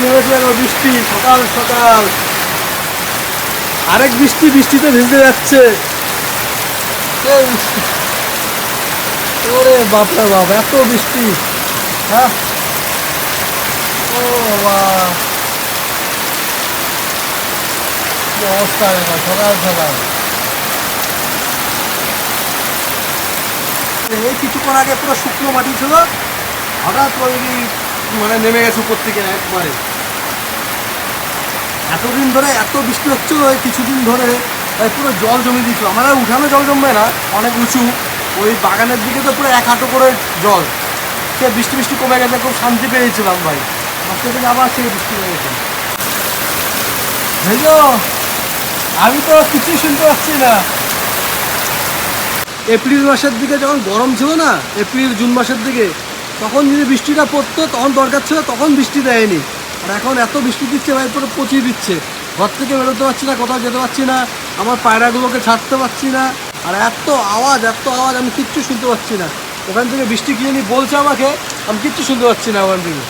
নেমেছে বৃষ্টি সকাল সকাল। আরেক বৃষ্টি, বৃষ্টিতে ভিজতে যাচ্ছে। ওরে বাপরে বাপ, এত বৃষ্টি! হ্যাঁ, ও বাবা, কি অবস্থা সকাল সকাল। এই কিছুক্ষণ আগে পুরো শুকনো মাটি ছিল, হঠাৎ করে মানে নেমে গেছে উপর থেকে একবারে। এতদিন ধরে এত বৃষ্টি হচ্ছিল, ওই কিছুদিন ধরে পুরো জল জমে দিয়েছিল। আমার উঠানে জল জমবে না, অনেক উঁচু, ওই বাগানের দিকে তো পুরো এক হাঁটু করে জল। সে বৃষ্টি বৃষ্টি কমে গেছে, খুব শান্তি পেয়েছিলাম ভাই। আজকে থেকে আবার সেই বৃষ্টি হয়ে গেছে। বুঝলো, আমি তো কিছুই শুনতে পাচ্ছি না। এপ্রিল মাসের দিকে যখন গরম ছিল না, এপ্রিল জুন মাসের দিকে, তখন যদি বৃষ্টিটা পড়তো, তখন দরকার ছিল, তখন বৃষ্টি দেয়নি। আর এখন এত বৃষ্টি দিচ্ছে ভাই, পুরো পচিয়ে দিচ্ছে। ঘর থেকে বেরোতে পারছি না, কোথাও যেতে পারছি না, আমার পায়রাগুলোকে ছাড়তে পারছি না। আর এত আওয়াজ, আমি কিচ্ছু শুনতে পাচ্ছি না। ওখান থেকে বৃষ্টি কি জানি বলছে আমাকে, আমি কিচ্ছু শুনতে পাচ্ছি না ওখান থেকে।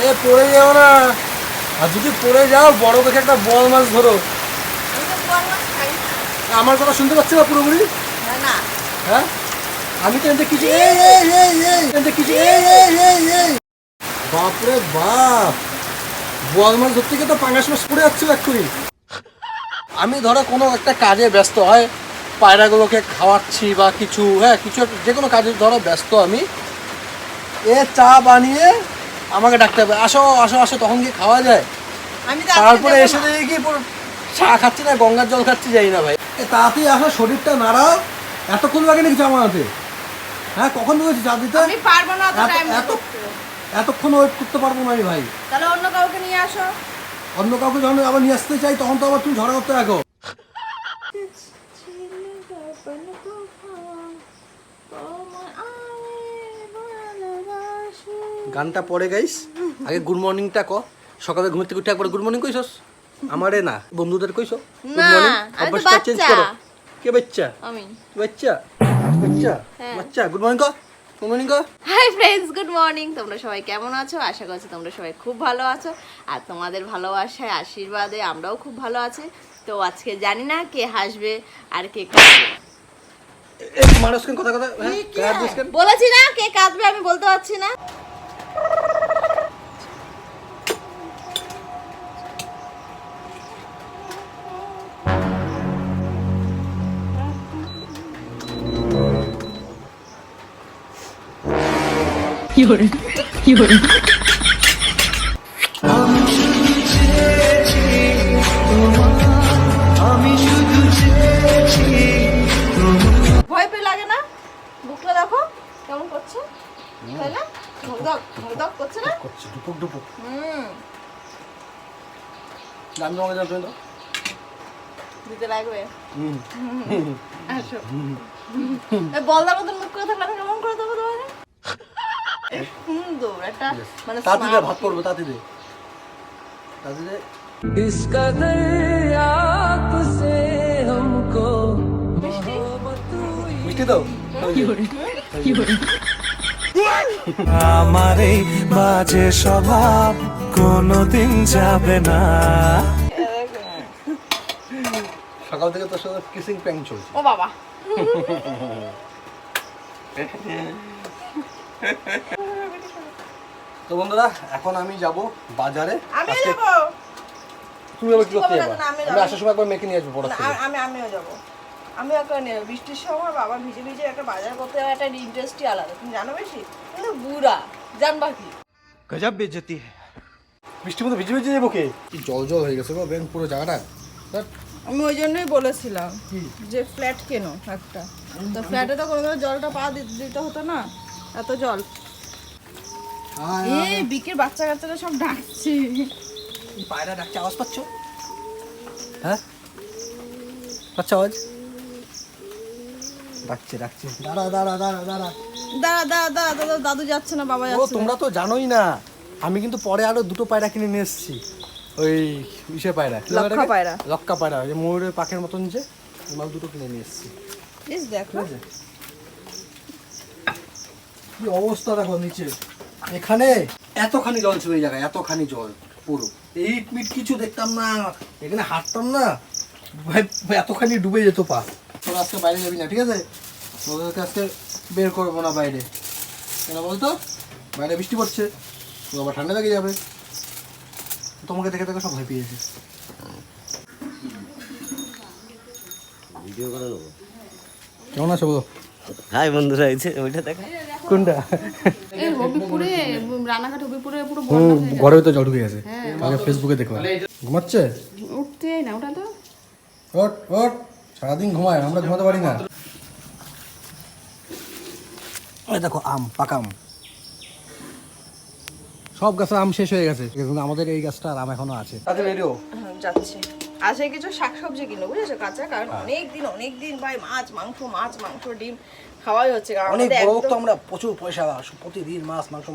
এ পড়ে যাও না, আর যদি পড়ে যাও বড় দেখে একটা বড় মাছ ধরো। আমার কথা শুনতে পাচ্ছি না পুরোপুরি? হ্যাঁ, আমি তো এতে কিছু বাপরে বাপ, বোয়াল মাছ ধরতে গিয়ে তো পাঙ্গাস মাছ পড়ে যাচ্ছিল এক্ষুনি। আমি ধরো কোনো একটা কাজে ব্যস্ত, হয় পায়রাগুলোকে খাওয়াচ্ছি বা কিছু, হ্যাঁ কিছু যে কোনো কাজে ধরো ব্যস্ত, আমি চা বানিয়ে আমাকে ডাকতে হবে, আসো আসো আসো, তখন গিয়ে খাওয়া যায়। তারপরে এসে দেখি কি চা খাচ্ছি না গঙ্গার জল খাচ্ছি, যাই না ভাই। তাড়াতাড়ি আসো, শরীরটা নাড়াও। এতক্ষণ লাগে নাকি চা বানাতে? হ্যাঁ, কখন বলেছি চা দিতে? আমি পারবো না, এতক্ষণ ওয়েট করতে পারবো না আমি ভাই। তাহলে অন্য কাউকে নিয়ে আসো। অন্য কাউকে যখন আবার নিয়ে আসতে চাই, তখন তো আবার তুমি ঝগড়া করতে রাখো। গানটা পরে গাইস, আগে গুড মর্নিংটা ক। সকালে ঘুম থেকে উঠে একবার গুড মর্নিং কইছস? আমারে না, বন্ধুদের কইছো গুড মর্নিং? অভ্যাসটা চেঞ্জ করো। কে বাচ্চা? আমি। বাচ্চা বাচ্চা বাচ্চা, গুড মর্নিং ক। গুড মর্নিং ক। Hi friends, good morning. তোমরা সবাই কেমন আছো? আশা করছি তোমরা সবাই খুব ভালো আছো, আর তোমাদের ভালোবাসায় আশীর্বাদে আমরাও খুব ভালো আছি। তো আজকে জানি না কে হাসবে আর কে কাঁদবে। মানুষকে কথা কথা বলেছি না কে কাঁদবে, আমি বলতে পারছি না। ভয় পেয়ে লাগে না? বুকটা দেখো কেমন করছে, তাই না? ধক ধক করছে না? করছে ডুপুক ডুপুক। গান রঙে যাও তো দিতে লাগবে। আসো, বলদার মতন মুখ করে থাকলে কেমন করে দেবো তোমাকে? সুন্দর একটা মানে তাড়াতাড়ি ভাত করবো, তাড়াতাড়ি তাড়াতাড়ি। মিষ্টি দাও। আমার এই বাজে স্বভাব কোনোদিন যাবে না। সকাল থেকে তোর সাথে কিসিং প্র্যাঙ্ক চলছে। ও বাবা, তো বন্ধুরা, এখন আমি যাব বাজারে। আমিও যাব। তুমি আবার কি করতে যাবে? আমি আসার সময় একবার মেকে নিয়ে আসবো বড় থেকে। আমিও যাব। আমি একটা বৃষ্টির সময় বাবা ভিজে ভিজে একটা বাজার করতে যাওয়া, একটা ইন্টারেস্টই আলাদা, তুমি জানো বেশি। কিন্তু বুড়া জানবা কি গজব বেজতি। বৃষ্টির মধ্যে ভিজে ভিজে যাবো কে? কি জল জল হয়ে গেছে গো ব্যাংক পুরো জায়গাটা। আমি ওই জন্যই বলেছিলাম যে ফ্ল্যাট কেন একটা, তো ফ্ল্যাটে তো কোনো জলটা পা দিতে হতো না, এত জল। এই বিকের বাচ্চা কাচ্চারা সব ডাকছে। পায়রা ডাকছে, আওয়াজ পাচ্ছ? হ্যাঁ, পাচ্ছ আওয়াজ? ডাকছে ডাকছে। দাঁড়া দাঁড়া দাঁড়া দাঁড়া দাদা, দাদু যাচ্ছে না, বাবা ও যাচ্ছে। তোমরা তো জানোই না, আমি কিন্তু পরে আরো দুটো পায়রা কিনে নিয়ে এসেছি। ওই ইসে পায়রা, লক্কা পায়রা, যে ময়ূরের পাখের মতন, যে মাল দুটো কিনে নিয়ে এসেছি। দেখো কি অবস্থা দেখো নিচে। এখানে এতখানি জল ছিল এই জায়গায়, এতখানি জল পুরো। এই মিট কিছু দেখতাম না, এখানে হাঁটতাম না, ভাই এতখানি ডুবে যেত পা। তোরা আজকে বাইরে যাবি না, ঠিক আছে? তোদেরকে আজকে বের করবো না বাইরে। কেন বলতো? বাইরে বৃষ্টি পড়ছে, তো আবার ঠান্ডা লেগে যাবে। তোমাকে দেখে দেখে সব ভয় পেয়েছে। ভিডিও করে নেবো। কেমন আছো বলো? হাই বন্ধুরা, এই যে ওইটা দেখা। কোনটা? এই হবিপুরে রানাঘাট হবিপুরে পুরো ঘরে তো জল ঢুকে গেছে, আগে ফেসবুকে দেখলাম। ঘুমাচ্ছে? উঠতে না ওটা তো ওট ওট, সারাদিন ঘুমায়, আমরা ঘুমাতে পারি না। এই দেখো আম, পাকা আম। সব গাছে আম শেষ হয়ে গেছে, কিন্তু আমাদের এই গাছটার আম এখনো আছে। তাতে রেডিও যাচ্ছে। আছে কিছু শাকসবজি কিনো বুঝেছো কাঁচা, কারণ অনেক দিন ভাই মাছ মাংস ডিম খাওয়াই হচ্ছে। কারণ অনেক আমাদের বড় তো, একদম- আমরা প্রচুর পয়সা প্রতিদিন মাছ মাংস।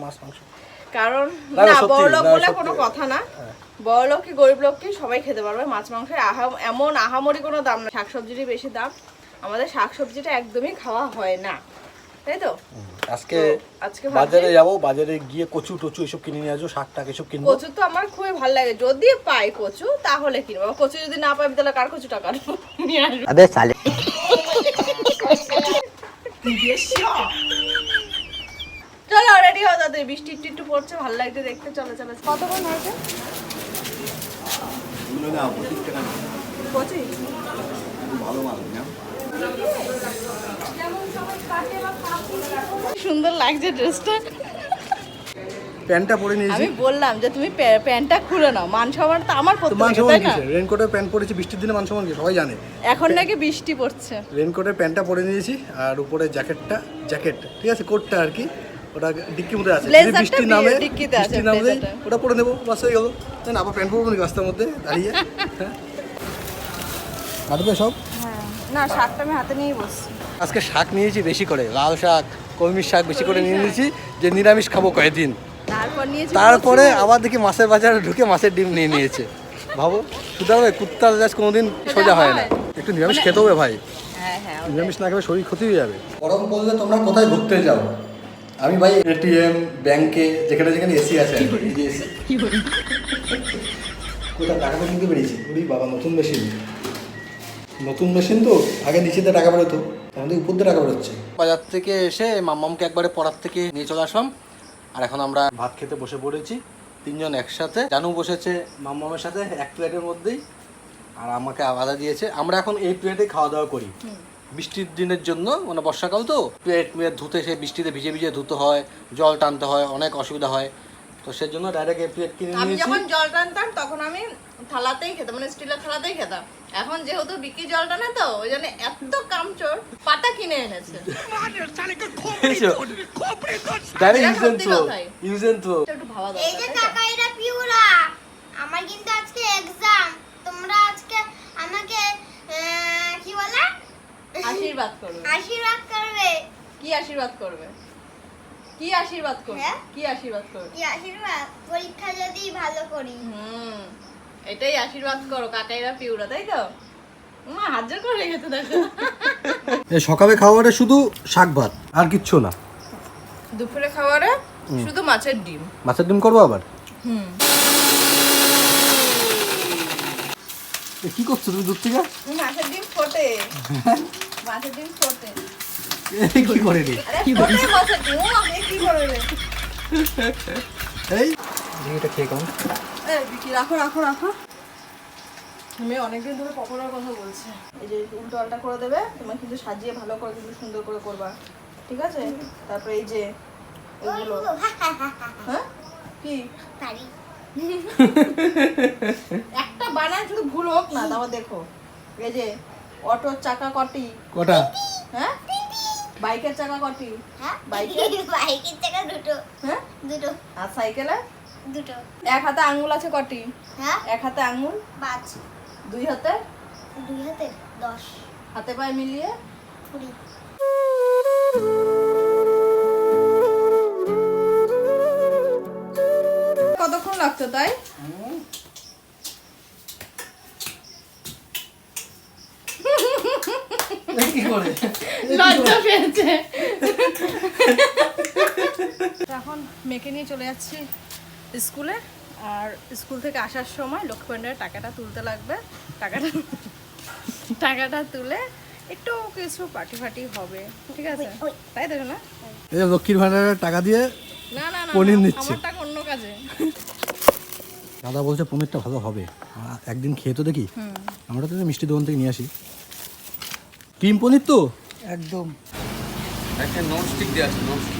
কারণ না, না সত্যি, বড়লোক না, বলে সত্যি। কোনো কথা না, বড়লোক কি গরিব লোক কি সবাই খেতে পারবে মাছ মাংস। এমন আহামরি কোনো দাম না, শাকসবজিরই বেশি দাম। আমাদের শাকসবজিটা একদমই খাওয়া হয় না, তাই তো? আজকে আজকে বাজারে যাবো, বাজারে গিয়ে কচু টচু এসব কিনে নিয়ে আসবো, শাক টাক এসব কিনবো। কচু তো আমার খুবই ভালো লাগে, যদি পাই কচু তাহলে কিনবো। কচু যদি না পাই তাহলে কার কচু টাকা নিয়ে আসবো। আবে সালে চলো রেডি হও তাদের, বৃষ্টি একটু পড়ছে, ভালো লাগছে দেখতে। চলো কতক্ষণ হয়েছে? 25? সুন্দর লাগছে ড্রেসটা। প্যান্টটা পরে নিয়েছি। আমি বললাম যে তুমি প্যান্টটা খুলে নাও, মান সম্মান তো আমার পড়তে মান হবে, সম্মান তাই না? কিসের? রেনকোটের প্যান্ট পরেছি, বৃষ্টির দিনে মান সম্মান কি সবাই জানে। এখন নাকি বৃষ্টি পড়ছে। রেনকোটের প্যান্টটা পরে নিয়েছি, আর উপরে জ্যাকেট, ঠিক আছে, কোটটা আর কি, ওটা ডিক্কির মধ্যে আছে। ব্লেজারটা যদি বৃষ্টি নামে, ডিক্কিতে আছে, বৃষ্টি নামলেই ব্লেজারটা। ওটা পরে নেবো, বাস হয়ে গেল। তাই না? আবার প্যান্ট পরবো নাকি রাস্তার মধ্যে দাঁড়িয়ে? হ্যাঁ, কাটবে সব। হ্যাঁ, না শাকটা আমি হাতে নিয়ে বসছি। আজকে শাক নিয়েছি বেশি করে, লাল শাক, কলমির শাক বেশি করে নিয়ে নিয়েছি, যে নিরামিষ খাবো কয়েকদিন। তারপর নিয়েছি তারপরে কচু। আবার দেখি মাছের বাজারে ঢুকে মাছের ডিম নিয়ে নিয়েছে। ভাবো, শুধু হবে কুত্তার গাছ কোনোদিন সোজা হয় না। একটু নিরামিষ খেতে হবে ভাই, হ্যাঁ নিরামিষ না খেলে শরীর ক্ষতি হয়ে যাবে। গরম পড়লে তোমরা কোথায় ঘুরতে যাও? আমি ভাই এটিএম, ব্যাংকে, যেখানে যেখানে এসি আছে আর কি, এই যে এসি। কোথায় টাকা তো কিনতে পেরেছি, ওরে বাবা, নতুন মেশিন তো, আগে নিচেতে টাকা বেরোতো, আমাদের উপর দিয়ে টাকা বেরোচ্ছে। বাজার থেকে এসে মাম্মামকে একবারে পড়ার থেকে নিয়ে চলে আসলাম, আর এখন আমরা ভাত খেতে বসে পড়েছি তিনজন একসাথে। জানু বসেছে মাম্মামের সাথে এক প্লেটের মধ্যেই, আর আমাকে আলাদা দিয়েছে। আমরা এখন এই প্লেটে খাওয়া দাওয়া করি, বৃষ্টির দিনের জন্য, মানে বর্ষাকাল তো, প্লেট ধুতে, সেই বৃষ্টিতে ভিজে ভিজে ধুতে হয়, জল টানতে হয়, অনেক অসুবিধা হয়, তো সেই জন্য ডাইরেক্ট এই প্লেট কিনে আমি নিয়েছি। যখন জল টানতাম তখন আমি থালাতেই খেতাম, মানে স্টিলের থালাতেই খেতাম। এখন যেহেতু বিক্রি জল টানে তো ওই জন্য এত কামচোর পাটা কিনে এনেছে। ডাইরেক্ট এটা সত্যি কথাই। Use and throw. একটু ভাবা এই যে দরকার, তাই না? কাকাইরা পিউরা, আমার কিন্তু আজকে এক্সাম। তোমরা আজকে আমাকে কি বলে আশীর্বাদ করবে। আশীর্বাদ করবে। কি আশীর্বাদ করবে? কি আশীর্বাদ করবে? হ্যাঁ? কি আশীর্বাদ করবে? কি আশীর্বাদ? পরীক্ষা যদি ভালো করি। এটাই আশীর্বাদ করো কাকাইরা পিউরা, তাই তো? মা হাত জোর করে রেখেছে দেখো। এই সকালে খাবারে শুধু শাক ভাত আর কিচ্ছু না। দুপুরে খাবারে শুধু মাছের ডিম। মাছের ডিম করবো আবার? কি করছো তুমি দূর থেকে? মাছের ডিম ফোটে, মাছের ডিম ফোটে। কি করে রে? আরে ফোটে মাছের ডিম, ও আমি কি করে রে? এই এটা খেয়ে কেমন? এই বিকি রাখো রাখো রাখো। তুমি অনেকদিন ধরে পকোড়ার কথা বলছে। এই যে উল্টো আলটা করে দেবে, তোমার কিন্তু সাজিয়ে ভালো করে কিন্তু সুন্দর করে করবা, ঠিক আছে? তারপরে এই যে এগুলো, হ্যাঁ কি পারি। একটা বানায় শুধু ভুল হোক না, তারপর দেখো এই যে অটোর চাকা কটি, কটা? হ্যাঁ বাইকের চাকা কটি, হ্যাঁ, বাইকের বাইকের টাকা দুটো। হ্যাঁ দুটো। আর সাইকেলে দুটো। এক হাতে আঙ্গুল আছে কটি? হ্যাঁ, এক হাতে আঙ্গুল, 5। দুই হাতে, দুই হাতে 10। হাতে পায়ে মিলিয়ে 20। কতক্ষণ লাগতো তাই? কি করে? লজ্জা পেয়েছে। তো এখন মেয়েকে নিয়ে চলে যাচ্ছি স্কুলে, আর স্কুল থেকে আসার সময় লক্ষ্মী ভাণ্ডারের টাকাটা তুলতে লাগবে। টাকাটা তুলে একটু কিছু পার্টি ফাটি হবে, ঠিক আছে? তাই দেখো না? এই যে লক্ষ্মীর ভাণ্ডারের টাকা দিয়ে না না না, পনির নিচ্ছে। আমার টাকা অন্য কাজে। দাদা বলছে পনিরটা ভালো হবে, একদিন খেয়ে তো দেখি। আমরা তো মিষ্টি দোকান থেকে নিয়ে আসি ক্রিম পনির, তো একদম একটা নন স্টিক দেওয়া আছে, নন স্টিক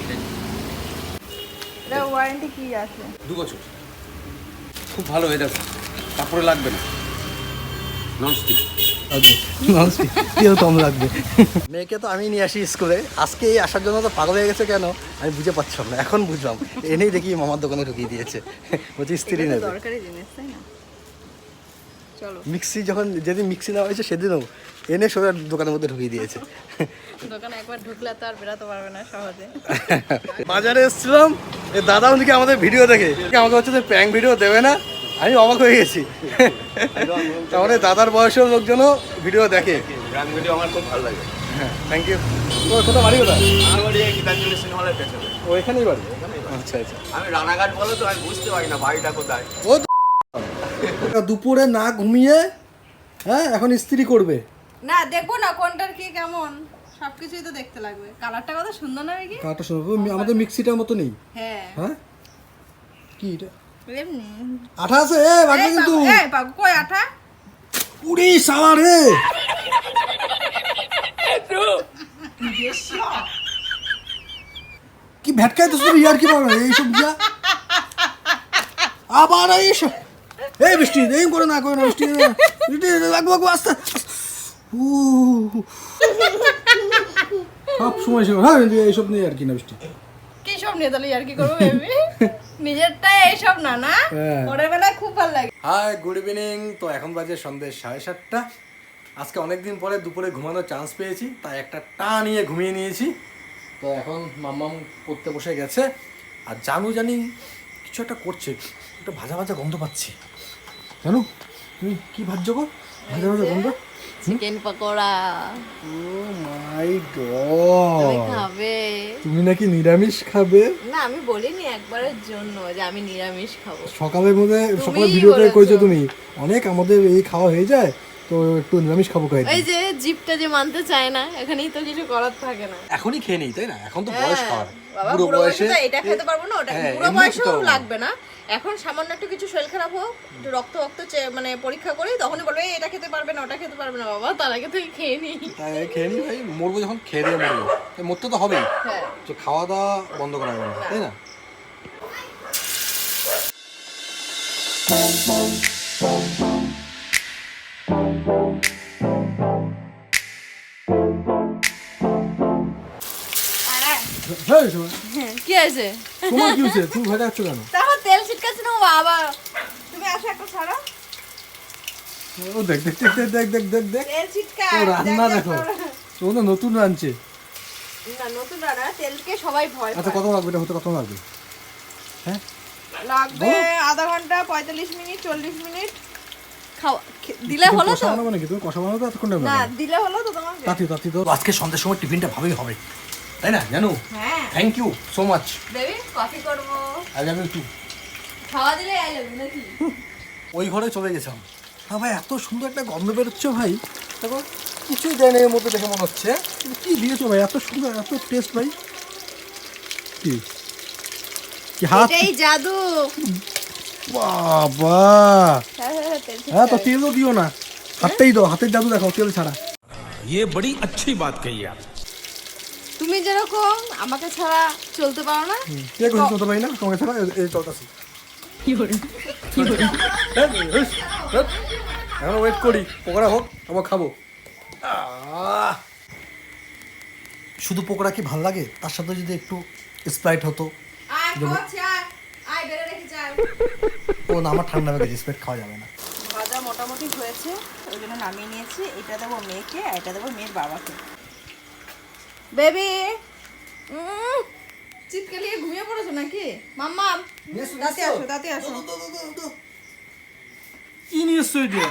এটা ওয়ারেন্টি কি আছে? 2 বছর, খুব ভালো হয়ে যাবে, কাপড়ে লাগবে না, নন স্টিক। তেল কম লাগবে। মেয়েকে তো আমি নিয়ে আসি স্কুলে, আজকে এই আসার জন্য তো পাগল হয়ে গেছে কেন আমি বুঝে পাচ্ছিলাম না, এখন বুঝলাম। এনেই দেখি মামার দোকানে ঢুকিয়ে দিয়েছে, বলছি স্ত্রী এটা তো নেবে। দরকারি জিনিস, তাই না? চলো, মিক্সি যখন যেদিন মিক্সি নেওয়া হয়েছে সেদিনও এনে সোজা দোকানের মধ্যে ঢুকিয়ে দিয়েছে। দোকানে একবার ঢুকলে তো আর বেরাতে পারবে না সহজে। বাজারে এসেছিলাম, এই দাদা ওদিকে আমাদের ভিডিও দেখে আমাকে হচ্ছে যে প্র্যাঙ্ক ভিডিও দেবে না, আমি অবাক হয়ে গেছি। তাহলে দাদার বয়সের লোকজনও ভিডিও দেখে। গান ভিডিও আমার খুব ভালো লাগে। হ্যাঁ, থ্যাংক ইউ। তোমার কোথাও বাড়ি কোথায়? আমার বাড়ি এই গীতাঞ্জলি সিনেমা হলের পেছনে। ও এখানেই বাড়ি? আচ্ছা আচ্ছা। আমি রানাঘাট বলো তো, আমি বুঝতে পারি না বাড়িটা কোথায়। ও দুপুরে না ঘুমিয়ে হ্যাঁ এখন ইস্ত্রি করবে। না দেখবো না কোনটার কি কেমন, সবকিছুই তো দেখতে লাগবে। কালারটা কত সুন্দর না কি? কাটা শুনবো, আমাদের মিক্সিটার মতো নেই। হ্যাঁ হ্যাঁ কি এটা এমনি। আঠা আছে? এ বাকি কিন্তু এই বাবু কই আঠা? পুরি সালা রে। কি ভেটকাই তো শুধু ইয়ার কি পারবে এইসব দিয়া আবার এইসব। এই বৃষ্টি এই করে না বৃষ্টি লাগবো আস্তে। সব সময় হ্যাঁ এইসব নিয়ে আর কি না বৃষ্টি। কি সব নিয়ে তাহলে আর কি করবো বেবি? নিজেরটা এইসব না না, হ্যাঁ। ওর বেলায় খুব ভালো লাগে। Hi good evening. তো এখন বাজে সন্ধ্যে 7:30। আজকে অনেকদিন পরে দুপুরে ঘুমানোর চান্স পেয়েছি, তাই একটা নিয়ে ঘুমিয়ে নিয়েছি। তো এখন মাম্মাম পড়তে বসে গেছে, আর জানি কিছু একটা করছে, একটা ভাজা ভাজা গন্ধ পাচ্ছি। জানো তুমি কি ভাজছো গো? ভাজা ভাজা গন্ধ। চিকেন পকোড়া ও মাই গড, খাবে? তুমি নাকি নিরামিষ খাবে? না আমি বলিনি একবারের জন্য যে আমি নিরামিষ খাবো। সকালের মধ্যে তুমিই সকালে ভিডিওতে বলেছো। কইছো তুমি অনেক আমাদের এই খাওয়া হয়ে যায়, তো একটু নিরামিষ খাবো খাই। এই যে জিপটা যে মানতে চায় না, এখানেই তো কিছু করার থাকে না। এখনই খেয়ে নেই তাই না? এখন তো বয়স খাওয়ার, বাবা বুড়ো বুড়ো বয়সে বয়সে তো এটা খেতে পারবো না, ওটা হ্যাঁ, বুড়ো এমনি বয়সেও খেতে পারবো না। লাগবে না। এখন সামান্য একটু কিছু শরীর খারাপ হোক, একটু রক্ত মানে পরীক্ষা করি, তখনই বলবে "এই, এটা খেতে পারবে না, ওটা খেতে পারবে না"। বাবা তার আগে তুই খেয়ে নি। তাই খেয়ে নিই ভাই, মরবো যখন খেয়ে দিয়ে মরবো, মরতে তো হবেই, হ্যাঁ তো খাওয়া দাওয়া বন্ধ করা যাবে না তাই না? হ্যাঁ, শোনো, কি আছে? তোমার কি হয়েছে? তুমি ভয় যাচ্ছ কেন? তারপর তেল ছিটকাচ্ছে না বাবা। তুমি আসো একটা ছাড়া, ও দেখ দেখ দেখ দেখ দেখ দেখ দেখ তেল ছিটকা। ও রান্না দেখো, ও তো নতুন রাঁধছে। না নতুন রান্না, তেলকে সবাই ভয় আচ্ছা পায়। কত লাগবে, এটা হতে কত লাগবে? হ্যাঁ লাগবে আধা ঘন্টা, 45 মিনিট, 40 মিনিট। খাওয়া দিলে তুমি হলো কষা তো? বানাবো নাকি? তুমি কষা বানাবো তো এতক্ষণ টাইম না লাগবে? দিলে হলো তো তোমাকে। তাতি তো আজকে সন্ধ্যার সময় টিফিনটা ভাবেই হবে তাই না জানো? হ্যাঁ thank you so much. Baby coffee করবো। আজ আমি একটু খাওয়া দিলে আই লাভ ইউ নাকি? ওই ঘরে চলে গেছিলাম। না ভাই এত সুন্দর একটা গন্ধ বেরোচ্ছে ভাই, দেখো কিছুই দেয় না এর মধ্যে দেখে মনে হচ্ছে। কিন্তু কি দিয়েছো ভাই এত সুন্দর, এত টেস্ট ভাই? কি কি হাত? এটাই জাদু। বাবা হ্যাঁ হ্যাঁ তেল হ্যাঁ, তো তেলও দিও না, হাতটাই দাও, হাতের জাদু দেখাও তেল ছাড়া। ये बड़ी अच्छी बात कही आप। তুমি যেরকম আমাকে ছাড়া চলতে পারো না। কে করছি চলতে পারি না তোমাকে ছাড়া, এই চলতেছি। এখন ওয়েট করি পকোড়া হোক আবার খাবো। শুধু পকোড়া কি ভাল লাগে? তার সাথে যদি একটু স্প্রাইট হতো। আয় করছি, আয় আয় বেরে রেখে যাই। ও না, আমার ঠান্ডা হয়ে গেছে, স্প্রাইট খাওয়া যাবে না। ভাজা মোটামুটি হয়েছে, ওই জন্য নামিয়ে নিয়েছি। এটা দেবো মেয়েকে, আর এটা দেবো মেয়ের বাবাকে। বেবি চিৎকালিয়ে ঘুমিয়ে পড়েছো নাকি? মাম্মা দাঁতে আসো, দাঁতে আসো। কি নিয়ে এসছো এটা?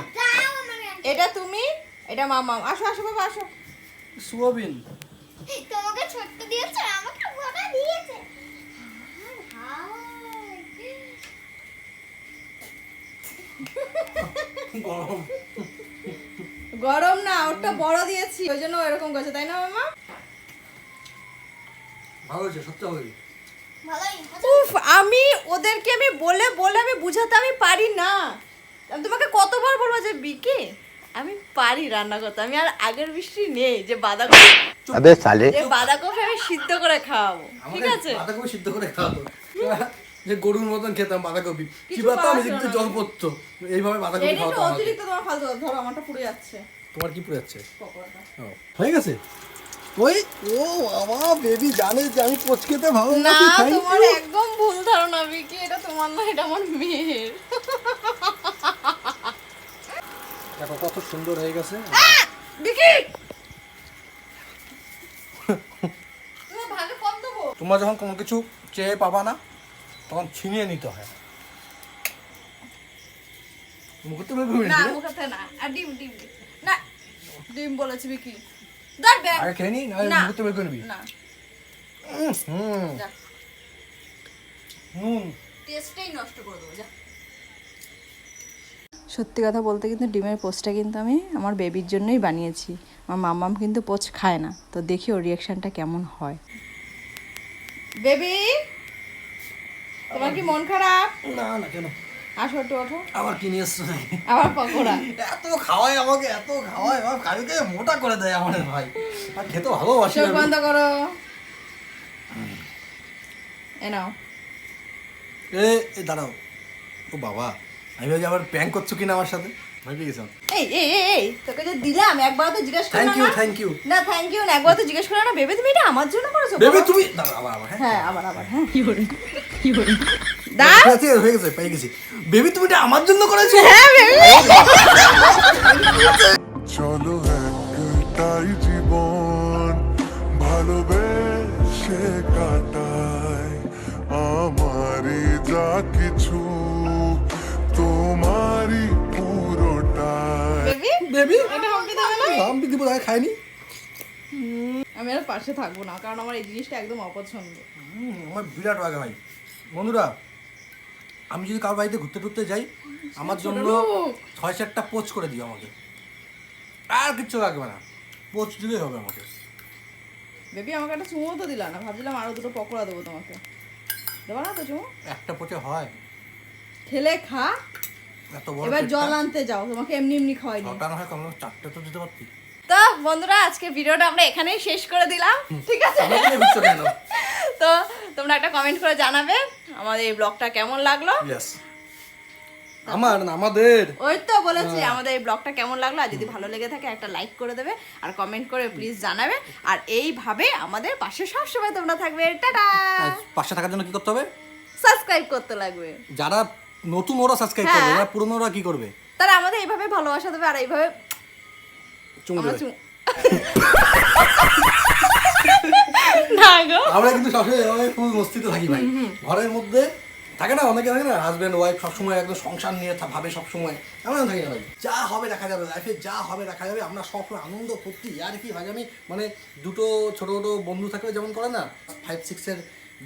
এটা তুমি, এটা মাম্মা। আসো আসো বাবা আসো। সোয়াবিন। তোমাকে ছোট্ট দিয়েছে, আমাকে বড় দিয়েছে। গরম। গরম না, ওটা বড় দিয়েছি ওই জন্য এরকম করছে, তাই না মামা? ভালো হয়েছে, সত্যি ভালো হয়েছে। ভালোই উফ, আমি ওদেরকে আমি বলে বলে আমি বুঝাতে আমি পারি না। আমি তোমাকে কতবার বলবো যে বিকি আমি পারি রান্না করতে, আমি আর আগের বৃষ্টি নেই যে বাঁধাকপি যে বাঁধাকপি আমি সিদ্ধ করে খাওয়াবো, ঠিক আমাকে আছে? বাঁধাকপি সিদ্ধ করে খাওয়াতো, যে গরুর মতন খেতাম বাঁধাকপি, কিছু চিবাতাম পাওয়া এদিক ছিল দিয়ে না। জল পড়তো, এইভাবে বাঁধাকপি এটা একটু খাওয়াতো আমাকে। অতিরিক্ত তোমার ফালতু কথা। ধরো আমারটা পুড়ে যাচ্ছে তোমার কি পড়ে যাচ্ছে? পকোড়াটা। হয়ে গেছে ওই, ও বাবা, বেবি জানে যে আমি পোচ খেতে ভালো না, বাসি, thank তোমার you। একদম ভুল ধারণা বিকি, এটা তোমার না, এটা আমার মেয়ের। দেখো কত সুন্দর হয়ে গেছে। বিকি তোমার ভাগে কম দেবো? তোমরা যখন কোনো কিছু চেয়ে পাবা না তখন ছিনিয়ে নিতে হয়। মুখে তো বের করে না, নিলে। মুখাতে না। আর ডিম ডিম ডিম। না, ডিম বলেছি বিকি। ধর ব্যাগ। আগে খেয়ে নি, না না। মুখে তো বের করে নিবি। না, হুম যা। নুন। টেস্টটাই নষ্ট করে দেবো, যা। সত্যি কথা বলতে কিন্তু ডিমের পোচটা কিন্তু আমি আমার বেবির জন্যই বানিয়েছি। আমার মাম্মাম কিন্তু পোচ খায় না, তো দেখি ওর রিয়াকশনটা কেমন হয়। বেবি, তোমার কি মন খারাপ? না না, কেন? আসো একটু ওঠো। আবার কি নিয়ে এসছো নাকি? আবার পকোড়া। এত খাওয়ায় আমাকে, এত খাওয়ায়, আমার কালকে মোটা করে দেয় আমাদের ভাই। আর খেতে ভালোবাসি চোখ আমি। বন্ধ করো। এ নাও। এ দাঁড়াও, ও বাবা, আমি ভাবছি আবার প্র্যাঙ্ক করছো কিনা আমার সাথে, ভেবে গেছিলাম। এই এই এই, এই তোকে যে দিলাম একবার তো জিজ্ঞেস করো থ্যাংক ইউ, না। Thank you. না থ্যাংক ইউ না, একবার তো জিজ্ঞেস করো না, বেবি তুমি এটা আমার জন্য করেছো? বেবি বলো। তুমি দাঁড়াও, আবার আবার, হ্যাঁ হ্যাঁ, আবার আবার, হ্যাঁ। কি করে দা? ঠিক আছে, হয়ে গেছে, পেয়ে গেছি। বেবি তুমি এটা আমার জন্য করেছো? হ্যাঁ বেবি। চলো একটাই জীবন ভালোবেসে কাটাই, আমারই যা কিছু তোমারই পুরোটাই। বেবি বেবি এটা হাম্পি দেবে না? আমি দিব, তাই খাইনি। আমি আর পাশে থাকবো না, কারণ আমার এই জিনিসটা একদম অপছন্দ। আমার বিরাট রাগ ভাই। বন্ধুরা, আমি যদি কারোর বাড়িতে ঘুরতে টুরতে যাই, আমার জন্য লোক। 6-7টা পোচ করে দিও আমাকে, আর কিচ্ছু লাগবে না, পোচ দিলেই হবে আমাকে। বেবি আমাকে একটা চুমো তো দিলা না, ভাবছিলাম আরো দুটো পকোড়া দেবো তোমাকে। দেবা না তো চুমো? একটা পোচে হয় খেলে খা, এত বড় এবার পেটটা? জল আনতে যাও, তোমাকে এমনি এমনি খাওয়াইনি। ওটা না হয় কম 4টে তো দিতে পারতি। তো বন্ধুরা, আজকে ভিডিওটা আমরা এখানেই শেষ করে দিলাম, ঠিক আছে? তোমরা কি ঘুরছো কেন? তো তোমরা একটা কমেন্ট করে জানাবে আমাদের এই ব্লগটা কেমন লাগলো। Yes. আমার না, আমাদের। ওই তো বলেছি আমাদের এই ব্লগটা কেমন লাগলো, আর যদি ভালো লেগে থাকে একটা লাইক করে দেবে আর কমেন্ট করে প্লিজ জানাবে, আর এইভাবে আমাদের পাশে সবসময় তোমরা থাকবে। টাটা। পাশে থাকার জন্য কি করতে হবে? সাবস্ক্রাইব করতে লাগবে, যারা নতুন ওরা সাবস্ক্রাইব হ্যাঁ। করবে, যারা পুরনো ওরা কি করবে? তারা আমাদের এইভাবে ভালোবাসা দেবে, আর এইভাবে চুমু আমরা দেবে। না গো, আমরা কিন্তু সবসময় এভাবে ফুল মস্তিতে থাকি ভাই। ঘরের মধ্যে থাকে না, অনেকে থাকে না, হাজব্যান্ড ওয়াইফ সবসময় একদম সংসার নিয়ে ভাবে সবসময়, এমন থাকি না ভাই। যা হবে দেখা যাবে, লাইফে যা হবে দেখা যাবে। আমরা সবসময় আনন্দ ফুর্তি, আর কি ভাই, আমি মানে দুটো ছোট ছোট বন্ধু থাকলে যেমন করে না, 5-6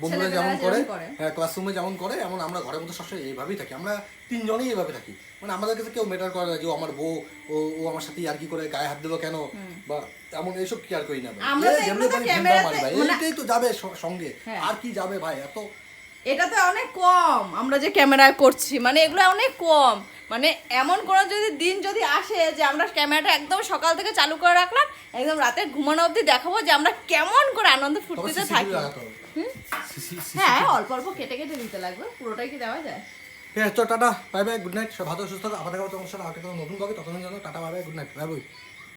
বন্ধুরা ছেলেমেয়েরা যেমন করে, যেমন করে। হ্যাঁ, ক্লাসরুমে যেমন করে, এমন আমরা ঘরের মধ্যে সবসময় এইভাবেই থাকি। আমরা 3 জনই এইভাবে থাকি, মানে আমাদের কাছে কেউ ম্যাটার করে না যে ও আমার বউ, ও আমার সাথে আর কি করে গায়ে হাত দিল কেন, বা এমন এইসব কেয়ার করি না ভাই। আমরা তো যেমনি এগুলো তো পারি ঝিমটা ক্যামেরাতে মারি ভাই, মানে- এইটাই তো যাবে সঙ্গে, হ্যাঁ। আর কি যাবে ভাই, এত এটা তো অনেক কম আমরা যে ক্যামেরায় করছি, মানে এগুলো অনেক কম। মানে এমন কোনো যদি দিন যদি আসে যে আমরা ক্যামেরাটা একদম সকাল থেকে চালু করে রাখলাম, একদম রাতে ঘুমানো অবধি দেখাবো যে আমরা কেমন করে আনন্দ তবে ফুর্তিতে CCTV থাকি। লাগাতে হবে। হ্যাঁ, অল্প অল্প কেটে কেটে দিতে লাগবে, পুরোটাই কি দেওয়া যায়? হ্যাঁ, তো tata, bye bye, good night, সব ভালো সুস্থ থাকো। আবার দেখা হবে তোমার সাথে আরেকটা নতুন ব্লগে, ততক্ষণ জানো, tata, bye bye, good night, bye bye.